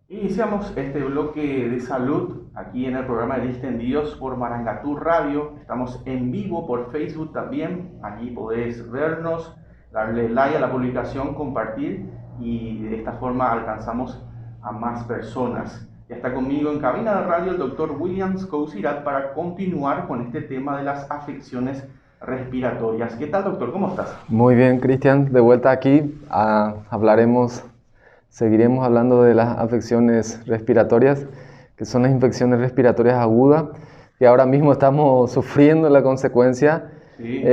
Iniciamos este bloque de salud aquí en el programa de Distendidos por Marangatú Radio. Estamos en vivo por Facebook también. Allí podés vernos, darle like a la publicación, compartir y de esta forma alcanzamos a más personas. Ya está conmigo en cabina de radio el doctor Williams Cousirat para continuar con este tema de las afecciones respiratorias. ¿Qué tal, doctor? ¿Cómo estás? Muy bien, Cristian, de vuelta aquí. Seguiremos hablando de las afecciones respiratorias, que son las infecciones respiratorias agudas, que ahora mismo estamos sufriendo la consecuencia.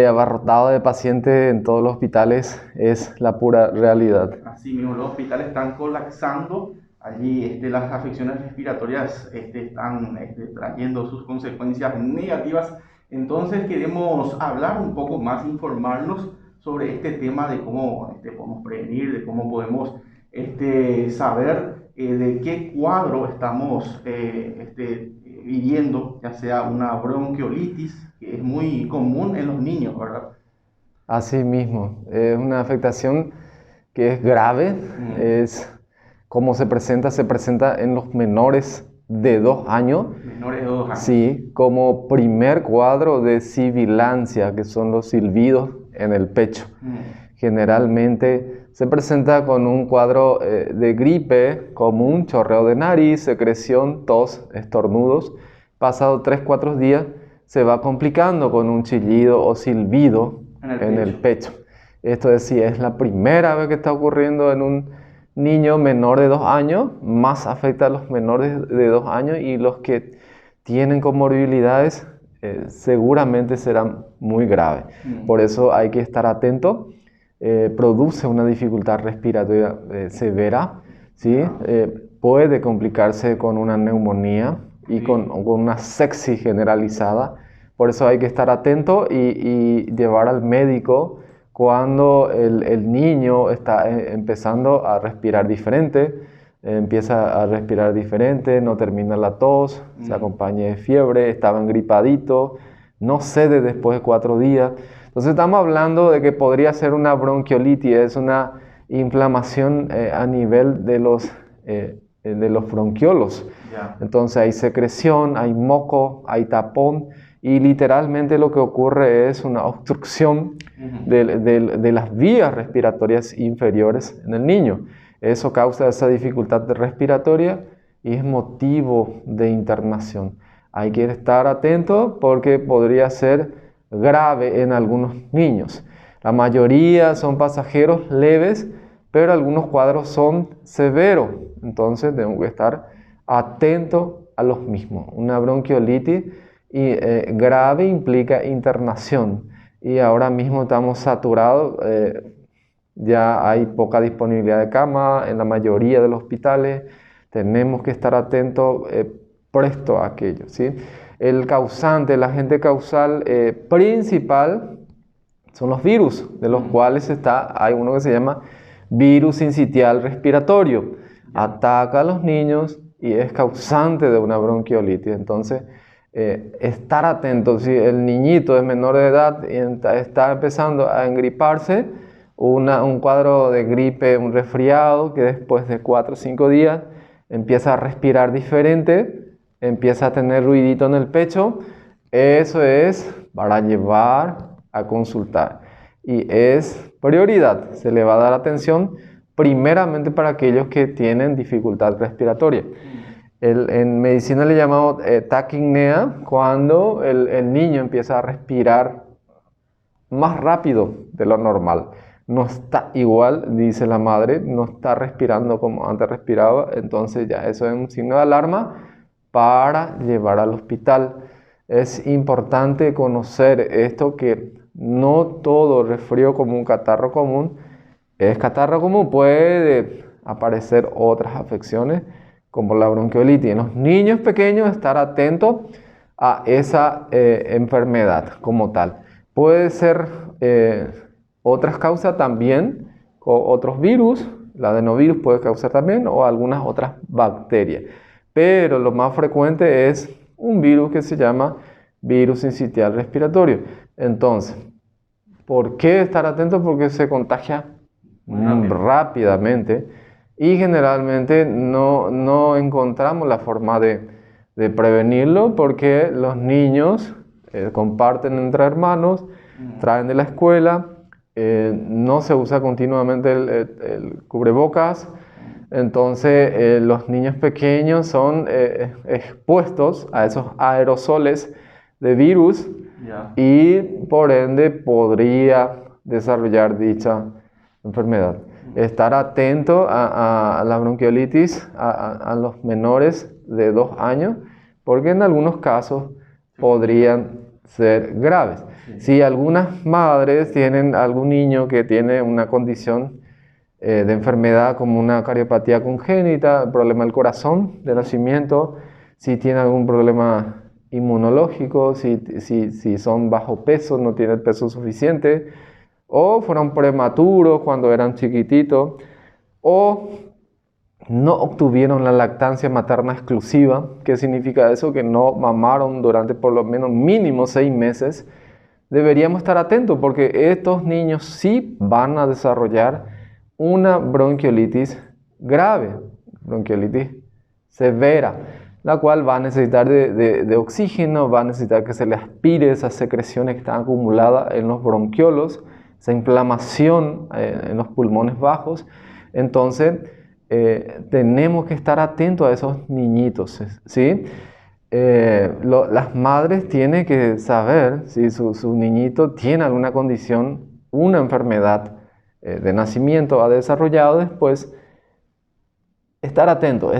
Abarrotado de pacientes en todos los hospitales, es la pura realidad. Así mismo, los hospitales están colapsando. Allí las afecciones respiratorias están trayendo sus consecuencias negativas. Entonces queremos hablar un poco más, informarnos sobre este tema de cómo podemos prevenir, de cómo podemos saber de qué cuadro estamos viviendo, ya sea una bronquiolitis, que es muy común en los niños, ¿verdad? Así mismo, es una afectación que es grave, ¿cómo se presenta? Se presenta en los menores de 2 años. Menores de 2 años. Sí, como primer cuadro de sibilancia, que son los silbidos en el pecho. Generalmente se presenta con un cuadro de gripe común, chorreo de nariz, secreción, tos, estornudos. Pasado 3-4 días se va complicando con un chillido o silbido en el pecho. Esto es, si es la primera vez que está ocurriendo en un niño menor de 2 años, más afecta a los menores de 2 años, y los que tienen comorbilidades seguramente serán muy graves. Por eso hay que estar atento. Produce una dificultad respiratoria severa, ¿sí? Puede complicarse con una neumonía y con una sepsis generalizada. Por eso hay que estar atento y llevar al médico cuando el niño está empezando a respirar diferente, empieza a respirar diferente, no termina la tos, se acompaña de fiebre, estaba engripadito, no cede después de 4 días. Entonces estamos hablando de que podría ser una bronquiolitis, es una inflamación a nivel de los bronquiolos. Entonces hay secreción, hay moco, hay tapón, y literalmente lo que ocurre es una obstrucción de las vías respiratorias inferiores en el niño. Eso causa esa dificultad respiratoria y es motivo de internación. Hay que estar atento porque podría ser grave en algunos niños. La mayoría son pasajeros leves, pero algunos cuadros son severos. Entonces tenemos que estar atentos a los mismos. Una bronquiolitis grave implica internación, y ahora mismo estamos saturados. Ya hay poca disponibilidad de cama en la mayoría de los hospitales. Tenemos que estar atentos, presto a aquello, ¿sí? El causante, el agente causal principal son los virus, de los cuales hay uno que se llama virus sincitial respiratorio. Ataca a los niños y es causante de una bronquiolitis. Entonces, estar atentos. Si el niñito es menor de edad y está empezando a engriparse, un cuadro de gripe, un resfriado, que después de 4 o 5 días empieza a respirar diferente, empieza a tener ruidito en el pecho, eso es para llevar a consultar. Y es prioridad, se le va a dar atención primeramente para aquellos que tienen dificultad respiratoria. En medicina le llamamos taquipnea, cuando el niño empieza a respirar más rápido de lo normal. No está igual, dice la madre, no está respirando como antes respiraba. Entonces ya eso es un signo de alarma para llevar al hospital. Es importante conocer esto, que no todo resfrío como un catarro común es catarro común. Puede aparecer otras afecciones como la bronquiolitis. En los niños pequeños, estar atento a esa enfermedad como tal. Puede ser otras causas también, con otros virus, el adenovirus puede causar también, o algunas otras bacterias. Pero lo más frecuente es un virus que se llama virus sincitial respiratorio. Entonces, ¿por qué estar atento? Porque se contagia rápidamente y generalmente no encontramos la forma de prevenirlo, porque los niños comparten entre hermanos, traen de la escuela, no se usa continuamente el cubrebocas. Entonces los niños pequeños son expuestos a esos aerosoles de virus y por ende podría desarrollar dicha enfermedad. Estar atento a la bronquiolitis a los menores de 2 años, porque en algunos casos podrían ser graves. Si algunas madres tienen algún niño que tiene una condición de enfermedad como una cardiopatía congénita, problema del corazón de nacimiento, si tiene algún problema inmunológico, si son bajo peso, no tienen peso suficiente, o fueron prematuros cuando eran chiquititos, o no obtuvieron la lactancia materna exclusiva. ¿Qué significa eso? Que no mamaron durante por lo menos mínimo 6 meses. Deberíamos estar atentos, porque estos niños sí van a desarrollar una bronquiolitis grave, bronquiolitis severa, la cual va a necesitar de oxígeno, va a necesitar que se le aspire esas secreciones que están acumuladas en los bronquiolos, esa inflamación en los pulmones bajos. Entonces tenemos que estar atentos a esos niñitos, ¿sí? Las madres tienen que saber si su niñito tiene alguna condición, una enfermedad de nacimiento ha desarrollado después. Estar atento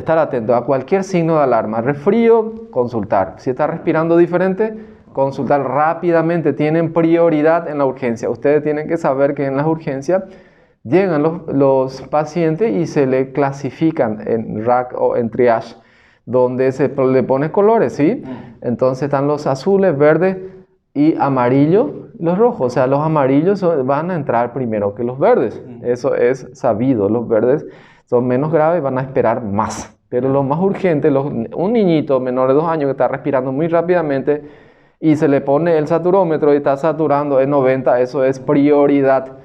a cualquier signo de alarma. Resfrío, consultar. Si está respirando diferente, consultar rápidamente. Tienen prioridad en la urgencia. Ustedes tienen que saber que en las urgencias llegan los pacientes y se le clasifican en RAC o en triage, donde se le pone colores, ¿sí? Entonces están los azules, verdes y amarillos, los rojos. O sea, los amarillos van a entrar primero que los verdes. Eso es sabido. Los verdes son menos graves, van a esperar más. Pero lo más urgente, un niñito menor de 2 años que está respirando muy rápidamente y se le pone el saturómetro y está saturando en 90, eso es prioridad.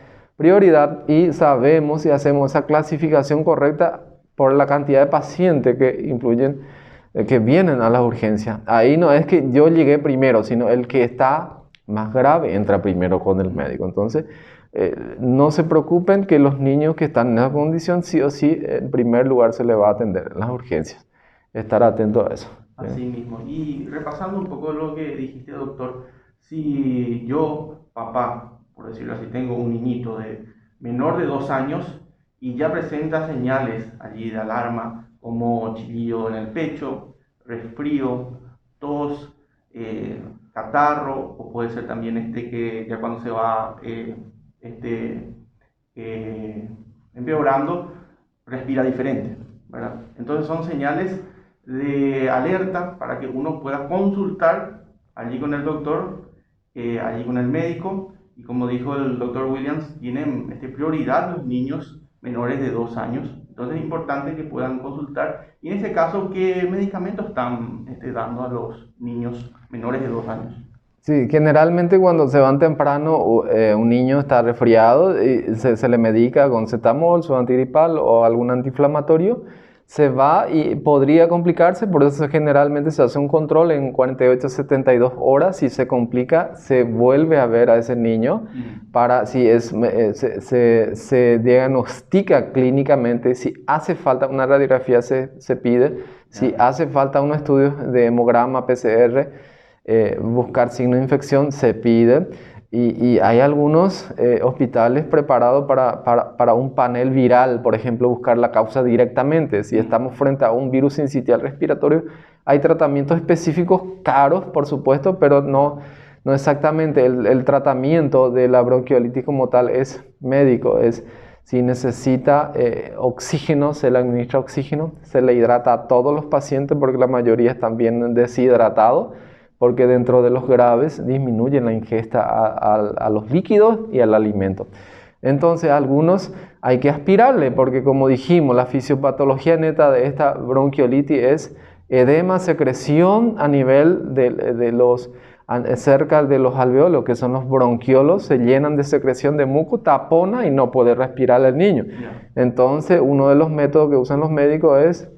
Y sabemos y hacemos esa clasificación correcta por la cantidad de pacientes que vienen a las urgencias. Ahí no es que yo llegué primero, sino el que está más grave entra primero con el médico. Entonces, no se preocupen, que los niños que están en esa condición sí o sí en primer lugar se les va a atender en las urgencias. Estar atento a eso. Así mismo. Y repasando un poco lo que dijiste, doctor, si yo, papá, por decirlo así, tengo un niñito menor de 2 años y ya presenta señales allí de alarma, como chillido en el pecho, resfrío, tos, catarro, o puede ser también que ya cuando se va empeorando, respira diferente, ¿verdad? Entonces son señales de alerta para que uno pueda consultar allí con el doctor, allí con el médico. Y como dijo el doctor Williams, tienen prioridad los niños menores de 2 años. Entonces es importante que puedan consultar. Y en ese caso, ¿qué medicamentos están dando a los niños menores de 2 años? Sí, generalmente cuando se van temprano, un niño está resfriado y se le medica con cetamol, su antigripal o algún antiinflamatorio. Se va y podría complicarse, por eso generalmente se hace un control en 48 a 72 horas. Si se complica, se vuelve a ver a ese niño para si se diagnostica clínicamente. Si hace falta una radiografía, se pide. Si hace falta un estudio de hemograma, PCR, buscar signo de infección, se pide. Y hay algunos hospitales preparados para un panel viral, por ejemplo, buscar la causa directamente. Si estamos frente a un virus sincitial respiratorio, hay tratamientos específicos caros, por supuesto, pero no exactamente. El tratamiento de la bronquiolitis como tal es médico. Si necesita oxígeno, se le administra oxígeno, se le hidrata a todos los pacientes, porque la mayoría están bien deshidratados, porque dentro de los graves disminuyen la ingesta a los líquidos y al alimento. Entonces, a algunos hay que aspirarle, porque como dijimos, la fisiopatología neta de esta bronquiolitis es edema, secreción a nivel de los cerca de los alveolos, que son los bronquiolos, se llenan de secreción de muco, tapona y no puede respirar el niño. Entonces, uno de los métodos que usan los médicos es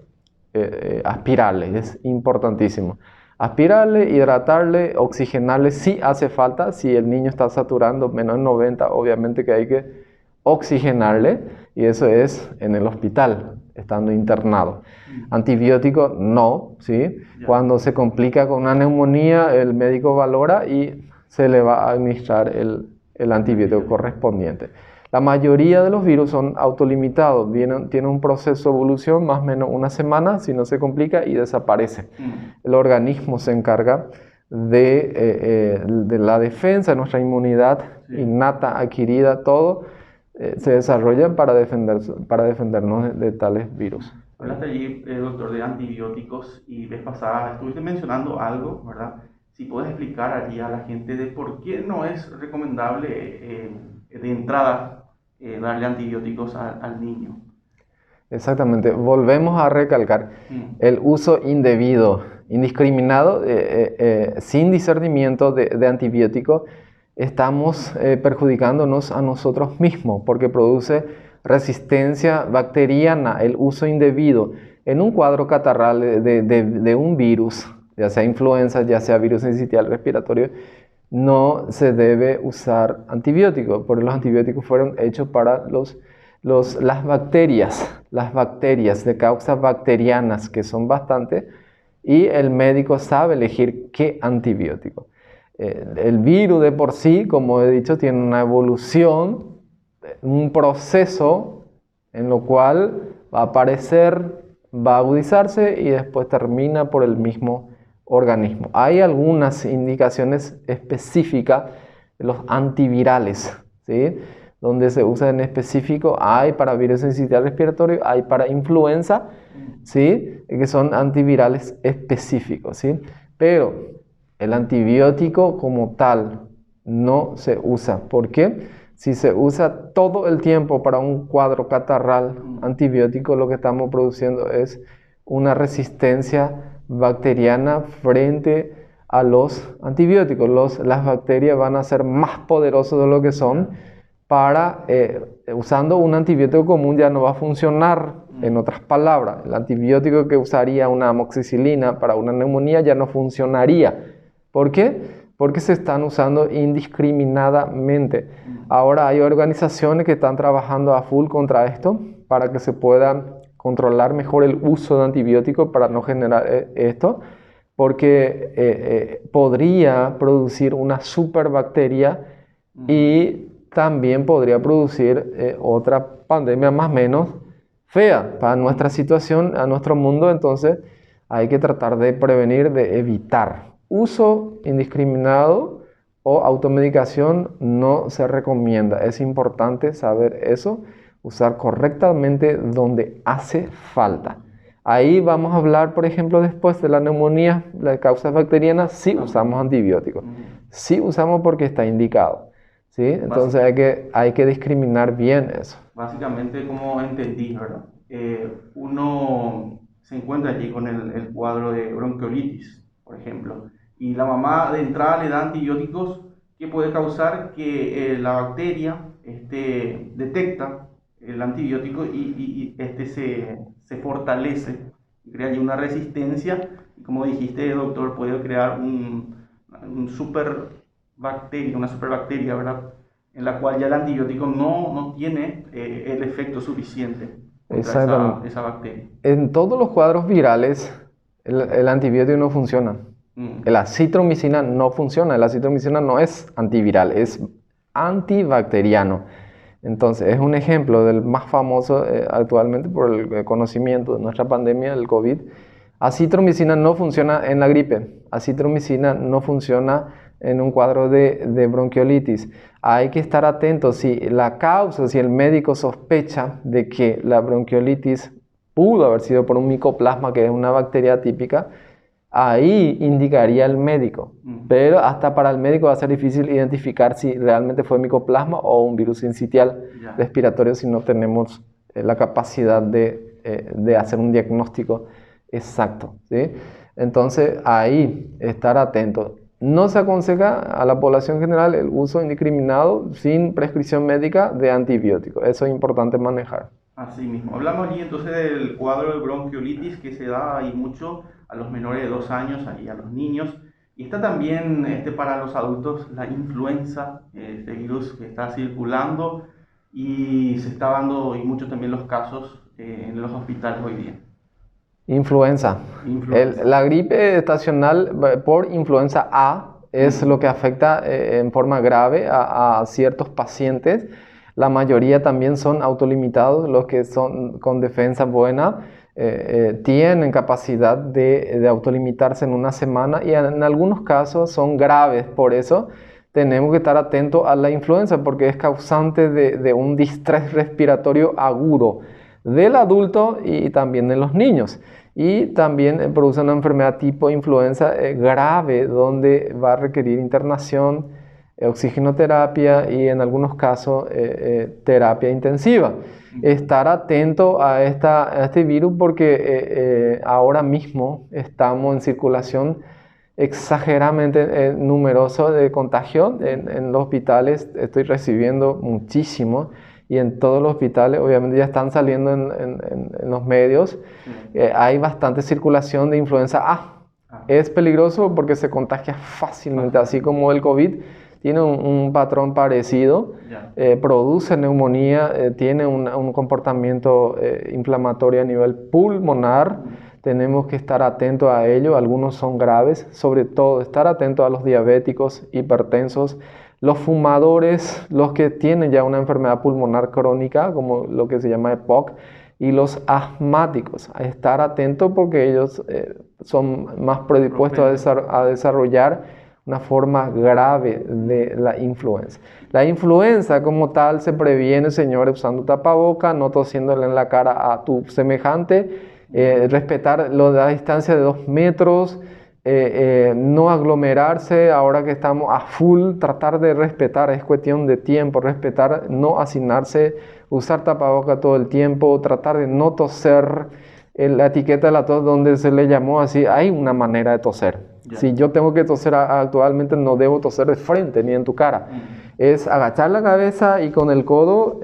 aspirarle, es importantísimo. Aspirarle, hidratarle, oxigenarle si hace falta. Si el niño está saturando menos de 90, obviamente que hay que oxigenarle, y eso es en el hospital, estando internado. Antibiótico no, ¿sí? Cuando se complica con una neumonía, el médico valora y se le va a administrar el antibiótico correspondiente. La mayoría de los virus son autolimitados, tienen un proceso de evolución más o menos una semana, si no se complica, y desaparece. El organismo se encarga de la defensa, de nuestra inmunidad innata, adquirida, todo se desarrolla para defendernos de tales virus. Hablaste allí, doctor, de antibióticos, y vez pasada estuviste mencionando algo, ¿verdad? Si puedes explicar allí a la gente de por qué no es recomendable de entrada darle antibióticos al niño. Exactamente, volvemos a recalcar el uso indebido, indiscriminado, sin discernimiento de antibióticos. Estamos perjudicándonos a nosotros mismos porque produce resistencia bacteriana, el uso indebido. En un cuadro catarral de un virus, ya sea influenza, ya sea virus sincitial respiratorio, no se debe usar antibióticos, porque los antibióticos fueron hechos para las bacterias de causas bacterianas, que son bastantes, y el médico sabe elegir qué antibiótico. El virus de por sí, como he dicho, tiene una evolución, un proceso en lo cual va a aparecer, va a agudizarse y después termina por el mismo organismo. Hay algunas indicaciones específicas de los antivirales, ¿sí? Donde se usa en específico, hay para virus sincitial respiratorio, hay para influenza, ¿sí? Que son antivirales específicos, ¿sí? Pero el antibiótico como tal no se usa. ¿Por qué? Si se usa todo el tiempo para un cuadro catarral antibiótico, lo que estamos produciendo es una resistencia bacteriana frente a los antibióticos. Las bacterias van a ser más poderosas de lo que son. Usando un antibiótico común ya no va a funcionar. En otras palabras, el antibiótico que usaría una amoxicilina para una neumonía ya no funcionaría. ¿Por qué? Porque se están usando indiscriminadamente. Ahora hay organizaciones que están trabajando a full contra esto para que se puedan controlar mejor el uso de antibióticos para no generar esto, porque podría producir una superbacteria y también podría producir otra pandemia más o menos fea para nuestra situación, a nuestro mundo. Entonces hay que tratar de prevenir, de evitar. Uso indiscriminado o automedicación no se recomienda. Es importante saber eso. Usar correctamente donde hace falta. Ahí vamos a hablar, por ejemplo, después de la neumonía, las causas bacterianas, sí usamos antibióticos. Sí usamos porque está indicado, ¿sí? Entonces hay que discriminar bien eso. Básicamente, como entendí, ¿verdad? Uno se encuentra allí con el cuadro de bronquiolitis, por ejemplo, y la mamá de entrada le da antibióticos que puede causar que la bacteria detecta el antibiótico y se fortalece y crea allí una resistencia, y como dijiste, doctor, puede crear una superbacteria, ¿verdad? En la cual ya el antibiótico no tiene el efecto suficiente contra esa bacteria. En todos los cuadros virales el antibiótico no funciona. La acitromicina no funciona. La acitromicina no es antiviral, es antibacteriano. Entonces, es un ejemplo del más famoso actualmente por el conocimiento de nuestra pandemia, del COVID. Acitromicina no funciona en la gripe. Acitromicina no funciona en un cuadro de bronquiolitis. Hay que estar atentos si el médico sospecha de que la bronquiolitis pudo haber sido por un micoplasma, que es una bacteria típica, ahí indicaría el médico. Pero hasta para el médico va a ser difícil identificar si realmente fue micoplasma o un virus sincitial respiratorio si no tenemos la capacidad de hacer un diagnóstico exacto, ¿sí? Entonces ahí estar atento. no se aconseja a la población general el uso indiscriminado sin prescripción médica de antibióticos. Eso es importante manejar. Así mismo. Hablamos allí entonces del cuadro de bronquiolitis que se da ahí mucho a los menores de 2 años y a los niños. Y está también para los adultos la influenza, este virus que está circulando y se está dando y muchos también los casos en los hospitales hoy día. Influenza. La gripe estacional por influenza A es lo que afecta en forma grave a ciertos pacientes. La mayoría también son autolimitados, los que son con defensa buena tienen capacidad de autolimitarse en una semana y en algunos casos son graves. Por eso tenemos que estar atentos a la influenza porque es causante de un distrés respiratorio agudo del adulto y también de los niños. Y también produce una enfermedad tipo influenza grave donde va a requerir internación, oxigenoterapia y en algunos casos terapia intensiva. Estar atento a este virus porque ahora mismo estamos en circulación exageradamente numeroso de contagio. En los hospitales estoy recibiendo muchísimo y en todos los hospitales obviamente ya están saliendo en los medios. Hay bastante circulación de influenza A. Es peligroso porque se contagia fácilmente, así como el COVID. Tiene un patrón parecido, produce neumonía, tiene un comportamiento inflamatorio a nivel pulmonar. Tenemos que estar atentos a ello, algunos son graves, sobre todo estar atentos a los diabéticos, hipertensos, los fumadores, los que tienen ya una enfermedad pulmonar crónica, como lo que se llama EPOC, y los asmáticos, a estar atentos porque ellos son más predispuestos a desarrollar una forma grave de la influenza. La influenza como tal se previene, señores, usando tapaboca, no tosiéndole en la cara a tu semejante, respetar la distancia de 2 metros, no aglomerarse ahora que estamos a full, tratar de respetar, es cuestión de tiempo, respetar, no hacinarse, usar tapaboca todo el tiempo, tratar de no toser. La etiqueta de la tos donde se le llamó así, hay una manera de toser. Si yo tengo que toser actualmente, no debo toser de frente ni en tu cara. Es agachar la cabeza y con el codo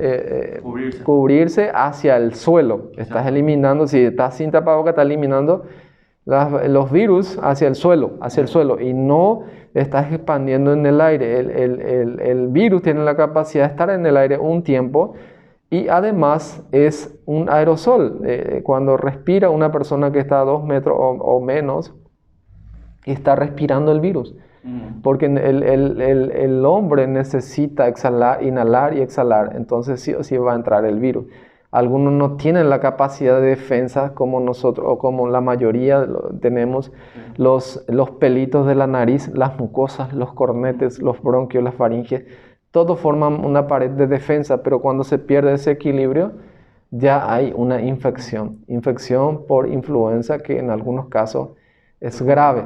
cubrirse hacia el suelo. Estás eliminando, si estás sin tapabocas, estás eliminando los virus hacia el suelo, y no estás expandiendo en el aire. El virus tiene la capacidad de estar en el aire un tiempo y además es un aerosol. Cuando respira una persona que está a 2 metros o menos, está respirando el virus, porque el hombre necesita inhalar y exhalar, entonces sí o sí va a entrar el virus. Algunos no tienen la capacidad de defensa como nosotros, o como la mayoría tenemos, los pelitos de la nariz, las mucosas, los cornetes, los bronquios, las faringes, todo forman una pared de defensa, pero cuando se pierde ese equilibrio, ya hay una infección por influenza que en algunos casos es grave.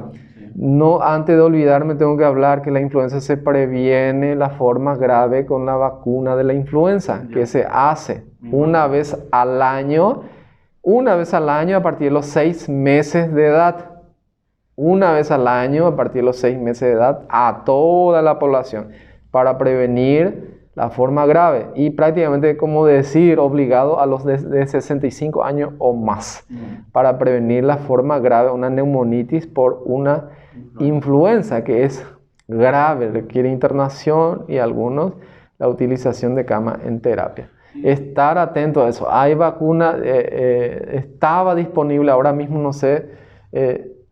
No, antes de olvidarme, tengo que hablar que la influenza se previene la forma grave con la vacuna de la influenza, que se hace una vez al año a partir de los 6 meses de edad. Una vez al año a partir de los 6 meses de edad a toda la población para prevenir la forma grave y prácticamente, como decir, obligado a los de 65 años o más para prevenir la forma grave, una neumonitis por una influenza que es grave, requiere internación y algunos la utilización de cama en terapia. Estar atento a eso. Hay vacuna, estaba disponible, ahora mismo no sé,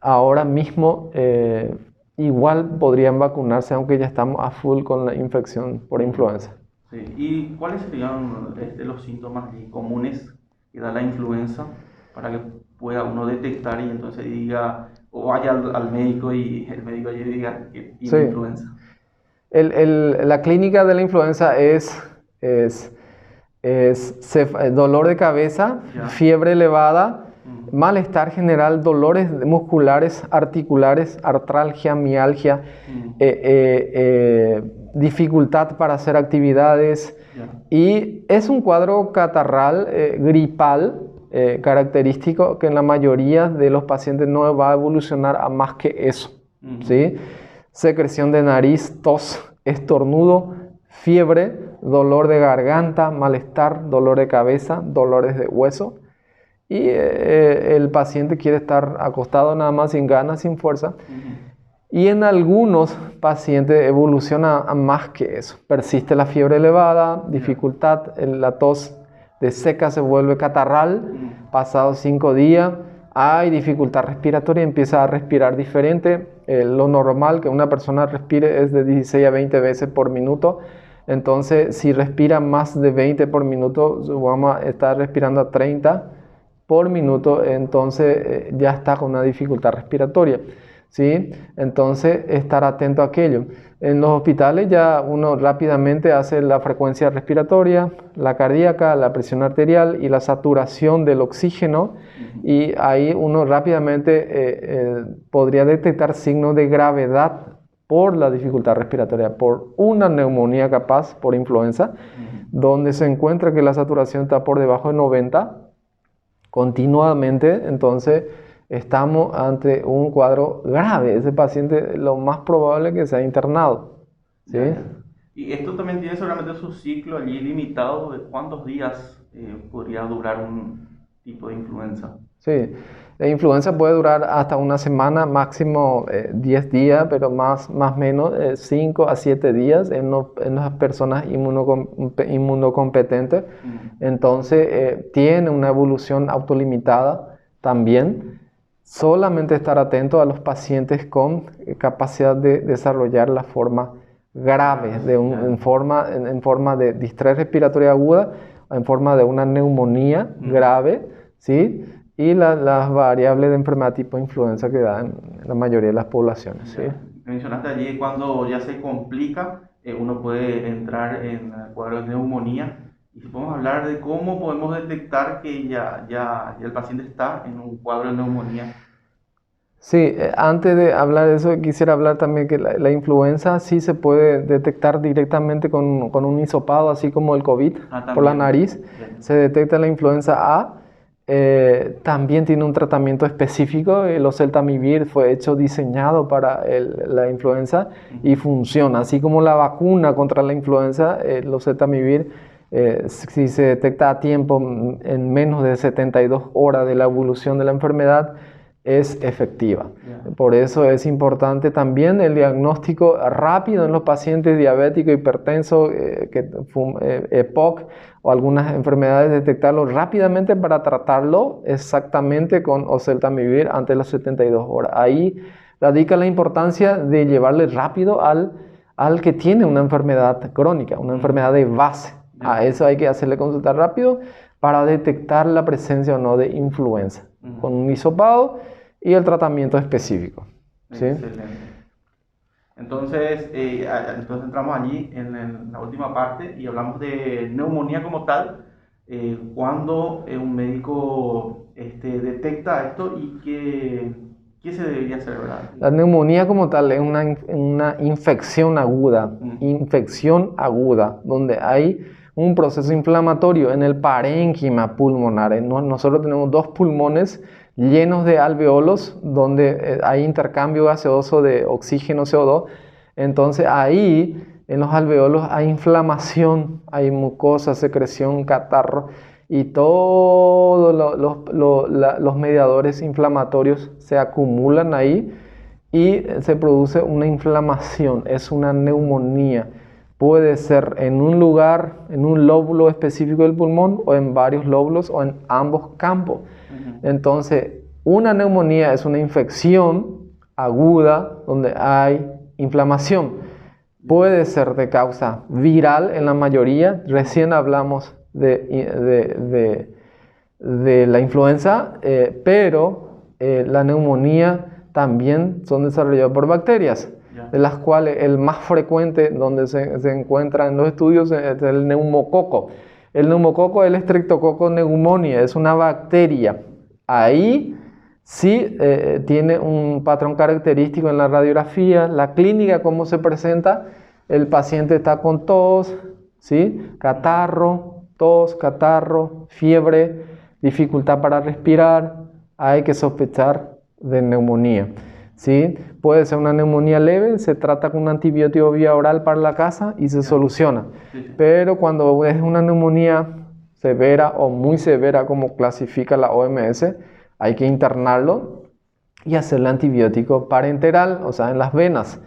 ahora mismo igual podrían vacunarse, aunque ya estamos a full con la infección por influenza. Sí. ¿Y cuáles serían los síntomas comunes que da la influenza para que pueda uno detectar y entonces diga, o vaya al médico y el médico allí diga que tiene influenza? La clínica de la influenza es dolor de cabeza, fiebre elevada, malestar general, dolores musculares, articulares, artralgia, mialgia, dificultad para hacer actividades, y es un cuadro catarral, gripal, característico, que en la mayoría de los pacientes no va a evolucionar a más que eso, ¿sí? secreción de nariz, tos, estornudo, fiebre, dolor de garganta, malestar, dolor de cabeza, dolores de hueso. Y el paciente quiere estar acostado nada más, sin ganas, sin fuerza. Y en algunos pacientes evoluciona a más que eso. Persiste la fiebre elevada, dificultad, la tos de seca se vuelve catarral, pasados 5 días, hay dificultad respiratoria, empieza a respirar diferente. Lo normal que una persona respire es de 16 a 20 veces por minuto. Entonces, si respira más de 20 por minuto, vamos a estar respirando a 30 por minuto, entonces ya está con una dificultad respiratoria, ¿sí? Entonces, estar atento a aquello. En los hospitales ya uno rápidamente hace la frecuencia respiratoria, la cardíaca, la presión arterial y la saturación del oxígeno, y ahí uno rápidamente podría detectar signos de gravedad por la dificultad respiratoria, por una neumonía capaz, por influenza, donde se encuentra que la saturación está por debajo de 90 continuamente, entonces estamos ante un cuadro grave. Ese paciente lo más probable es que sea internado, ¿sí? Y esto también tiene solamente su ciclo allí limitado de cuántos días podría durar un tipo de influenza. Sí, la influenza puede durar hasta una semana, máximo 10 días, pero más menos 5 a 7 días en las personas inmunocompetentes. Entonces tiene una evolución autolimitada también. Solamente estar atento a los pacientes con capacidad de desarrollar la forma grave, en forma de distrés respiratoria aguda, en forma de una neumonía grave, ¿sí? Y las variables de enfermedad tipo influenza que da en la mayoría de las poblaciones, ¿sí? Mencionaste allí cuando ya se complica, uno puede entrar en el cuadro de neumonía. Y si podemos hablar de cómo podemos detectar que ya el paciente está en un cuadro de neumonía. Sí, antes de hablar de eso, quisiera hablar también que la influenza sí se puede detectar directamente con un hisopado, así como el COVID, por la nariz. Bien. Se detecta la influenza A. También tiene un tratamiento específico. El oseltamivir fue diseñado para la influenza y funciona. Así como la vacuna contra la influenza, el oseltamivir, si se detecta a tiempo, en menos de 72 horas de la evolución de la enfermedad, es efectiva. Por eso es importante también el diagnóstico rápido en los pacientes diabéticos, hipertensos, EPOC o algunas enfermedades, detectarlo rápidamente para tratarlo exactamente con oseltamivir antes de las 72 horas. Ahí radica la importancia de llevarle rápido al que tiene una enfermedad crónica, una enfermedad de base. A eso hay que hacerle consulta rápido para detectar la presencia o no de influenza, con un hisopado y el tratamiento específico, ¿sí? Excelente. Entonces entramos allí en la última parte y hablamos de neumonía como tal. Cuando un médico detecta esto y qué se debería hacer, ¿verdad? La neumonía como tal es una infección aguda, donde hay un proceso inflamatorio en el parénquima pulmonar. Nosotros tenemos 2 pulmones llenos de alveolos, donde hay intercambio gaseoso de oxígeno, CO2. Entonces ahí, en los alveolos, hay inflamación, hay mucosa, secreción, catarro, y todos los mediadores inflamatorios se acumulan ahí y se produce una inflamación, es una neumonía. Puede ser en un lugar, en un lóbulo específico del pulmón, o en varios lóbulos, o en ambos campos. Entonces, una neumonía es una infección aguda donde hay inflamación. Puede ser de causa viral en la mayoría. Recién hablamos de la influenza, pero la neumonía también son desarrolladas por bacterias, de las cuales el más frecuente donde se encuentra en los estudios es el neumococo. El neumococo es el Streptococcus pneumoniae, es una bacteria. Ahí sí tiene un patrón característico en la radiografía. La clínica, cómo se presenta: el paciente está con tos, ¿sí? Catarro, fiebre, dificultad para respirar. Hay que sospechar de neumonía. ¿sí? Puede ser una neumonía leve, se trata con un antibiótico vía oral para la casa y se soluciona. Pero cuando es una neumonía severa o muy severa, como clasifica la OMS, hay que internarlo y hacerle antibiótico parenteral, o sea, en las venas,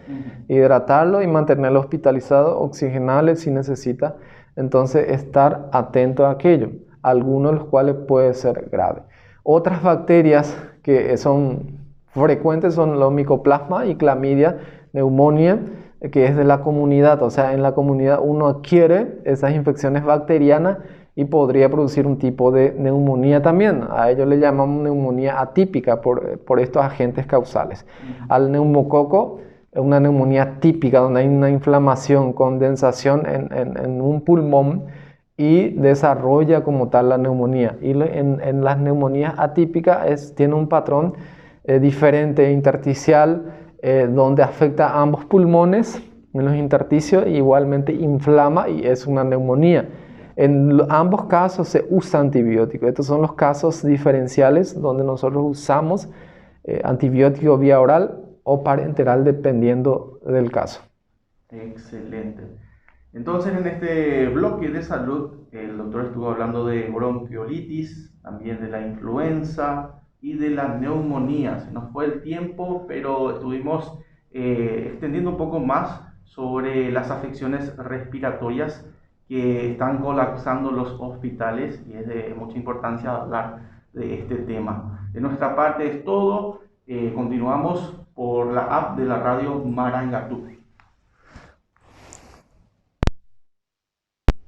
hidratarlo y mantenerlo hospitalizado, oxigenable si necesita. Entonces, estar atento a aquello, algunos de los cuales puede ser grave. Otras bacterias que son frecuentes son los micoplasma y clamidia, neumonía, que es de la comunidad, o sea, en la comunidad uno adquiere esas infecciones bacterianas y podría producir un tipo de neumonía también. A ello le llamamos neumonía atípica por estos agentes causales. Al neumococo es una neumonía típica donde hay una inflamación, condensación en un pulmón y desarrolla como tal la neumonía. Y en las neumonías atípicas tiene un patrón diferente, intersticial, donde afecta a ambos pulmones, en los intersticios, igualmente inflama y es una neumonía. En ambos casos se usa antibiótico. Estos son los casos diferenciales donde nosotros usamos antibiótico vía oral o parenteral dependiendo del caso. Excelente. Entonces, en este bloque de salud, el doctor estuvo hablando de bronquiolitis, también de la influenza y de la neumonía. Se nos fue el tiempo, pero estuvimos extendiendo un poco más sobre las afecciones respiratorias que están colapsando los hospitales y es de mucha importancia hablar de este tema. De nuestra parte es todo. Continuamos por la app de la radio Marangatú.